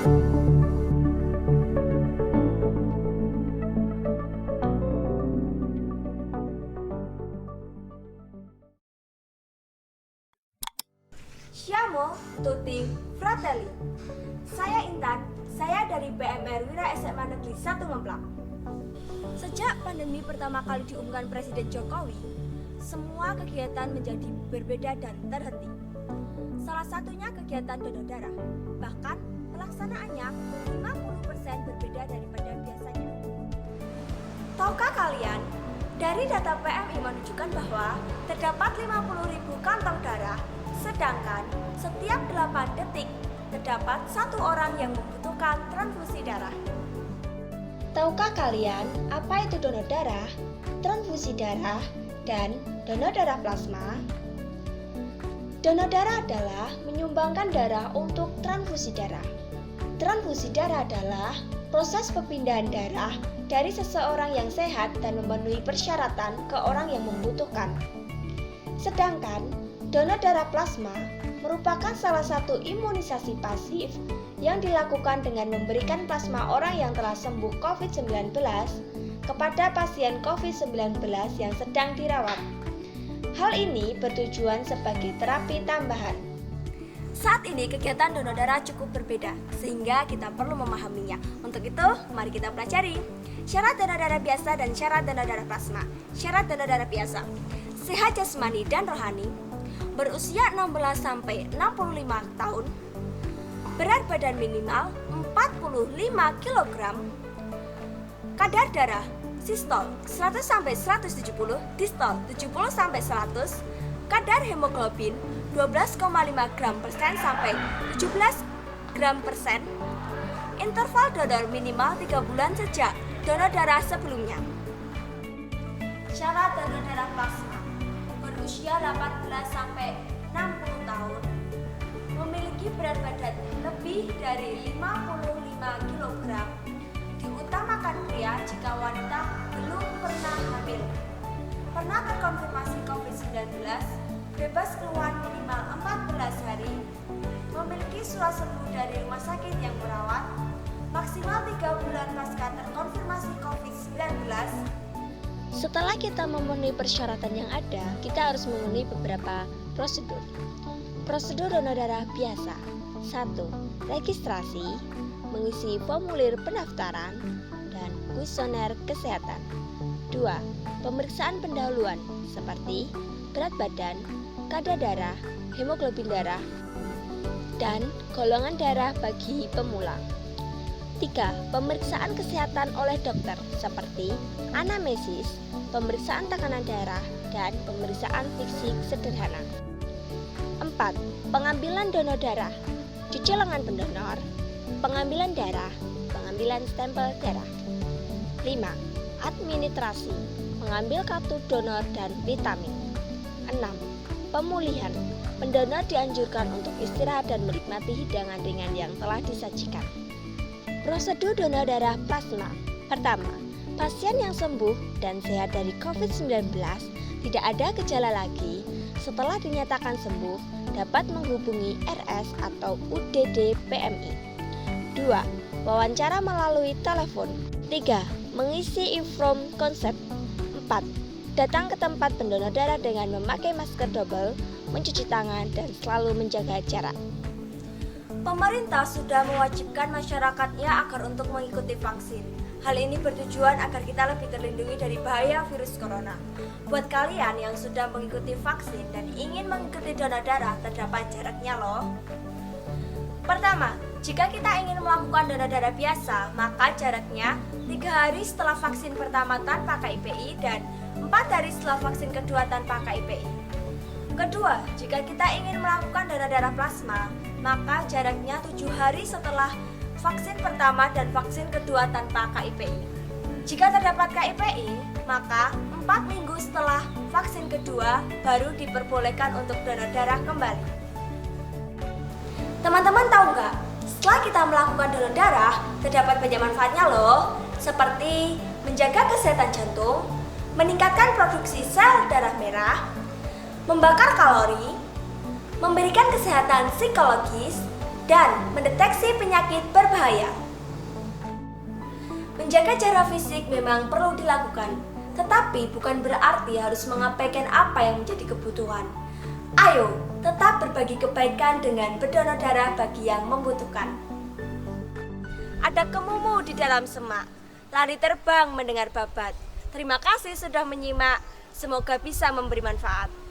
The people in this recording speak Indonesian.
Siamo tutti fratelli. Saya Intan, saya dari PMR Wira SMA Negeri 1 Ngemplak. Sejak pandemi pertama kali diumumkan Presiden Jokowi, semua kegiatan menjadi berbeda dan terhenti. Salah satunya kegiatan donor darah, bahkan pelaksanaannya 50% berbeda daripada biasanya. Tahukah kalian, dari data PMI menunjukkan bahwa terdapat 50.000 kantong darah, sedangkan setiap 8 detik terdapat 1 orang yang membutuhkan transfusi darah. Tahukah kalian apa itu donor darah, transfusi darah, dan donor darah plasma? Donor darah adalah menyumbangkan darah untuk transfusi darah. Transfusi darah adalah proses perpindahan darah dari seseorang yang sehat dan memenuhi persyaratan ke orang yang membutuhkan. Sedangkan donor darah plasma merupakan salah satu imunisasi pasif yang dilakukan dengan memberikan plasma orang yang telah sembuh COVID-19 kepada pasien COVID-19 yang sedang dirawat. Hal ini bertujuan sebagai terapi tambahan. Saat ini kegiatan donor darah cukup berbeda, sehingga kita perlu memahaminya. Untuk itu, mari kita pelajari syarat donor darah biasa dan syarat donor darah plasma. Syarat donor darah biasa: sehat jasmani dan rohani, berusia 16-65 tahun, berat badan minimal 45 kg, kadar darah sistol 100-170, distol 70-100, kadar hemoglobin 12,5 gram persen sampai 17 gram persen, interval donor minimal 3 bulan sejak donor darah sebelumnya. Syarat donor darah plasma: berusia 18-60 tahun, memiliki berat badan lebih dari 55 kg, diutamakan pria jika wanita belum pernah hamil, pernah terkonfirmasi COVID-19, bebas keluhan minimal 14 hari, memiliki surat sembuh dari rumah sakit yang merawat, maksimal 3 bulan pasca terkonfirmasi COVID-19. Setelah kita memenuhi persyaratan yang ada, kita harus memenuhi beberapa prosedur. Prosedur donor darah biasa: 1. Registrasi, mengisi formulir pendaftaran, dan kuesioner kesehatan. 2. Pemeriksaan pendahuluan seperti berat badan, kadar darah, hemoglobin darah, dan golongan darah bagi pemula. 3. Pemeriksaan kesehatan oleh dokter seperti anamnesis, pemeriksaan tekanan darah, dan pemeriksaan fisik sederhana. 4. Pengambilan donor darah, cuci lengan pendonor, pengambilan darah, pengambilan stempel darah. 5. Administrasi, mengambil kartu donor dan vitamin. 6. Pemulihan, pendonor dianjurkan untuk istirahat dan menikmati hidangan ringan yang telah disajikan. Prosedur donor darah plasma. Pertama, pasien yang sembuh dan sehat dari COVID-19 tidak ada gejala lagi setelah dinyatakan sembuh dapat menghubungi RS atau UDD PMI. 2. Wawancara melalui telepon. 3. Mengisi e-form konsep. 4. Datang ke tempat pendonor darah dengan memakai masker double, mencuci tangan, dan selalu menjaga jarak. Pemerintah sudah mewajibkan masyarakatnya agar untuk mengikuti vaksin. Hal ini bertujuan agar kita lebih terlindungi dari bahaya virus corona. Buat kalian yang sudah mengikuti vaksin dan ingin mengikuti donor darah, terdapat jaraknya loh. Pertama, jika kita ingin melakukan donor darah biasa, maka jaraknya 3 hari setelah vaksin pertama tanpa KIPI dan 4 hari setelah vaksin kedua tanpa KIPI. Kedua, jika kita ingin melakukan donor darah plasma, maka jaraknya 7 hari setelah vaksin pertama dan vaksin kedua tanpa KIPI. Jika terdapat KIPI, maka 4 minggu setelah vaksin kedua baru diperbolehkan untuk donor darah kembali. Teman-teman tahu nggak? Setelah kita melakukan donor darah, terdapat banyak manfaatnya loh, seperti menjaga kesehatan jantung, meningkatkan produksi sel darah merah, membakar kalori, memberikan kesehatan psikologis, dan mendeteksi penyakit berbahaya. Menjaga jarak fisik memang perlu dilakukan, tetapi bukan berarti harus mengabaikan apa yang menjadi kebutuhan. Ayo, tetap berbagi kebaikan dengan berdonor darah bagi yang membutuhkan. Ada kemumu di dalam semak, lari terbang mendengar babat. Terima kasih sudah menyimak, semoga bisa memberi manfaat.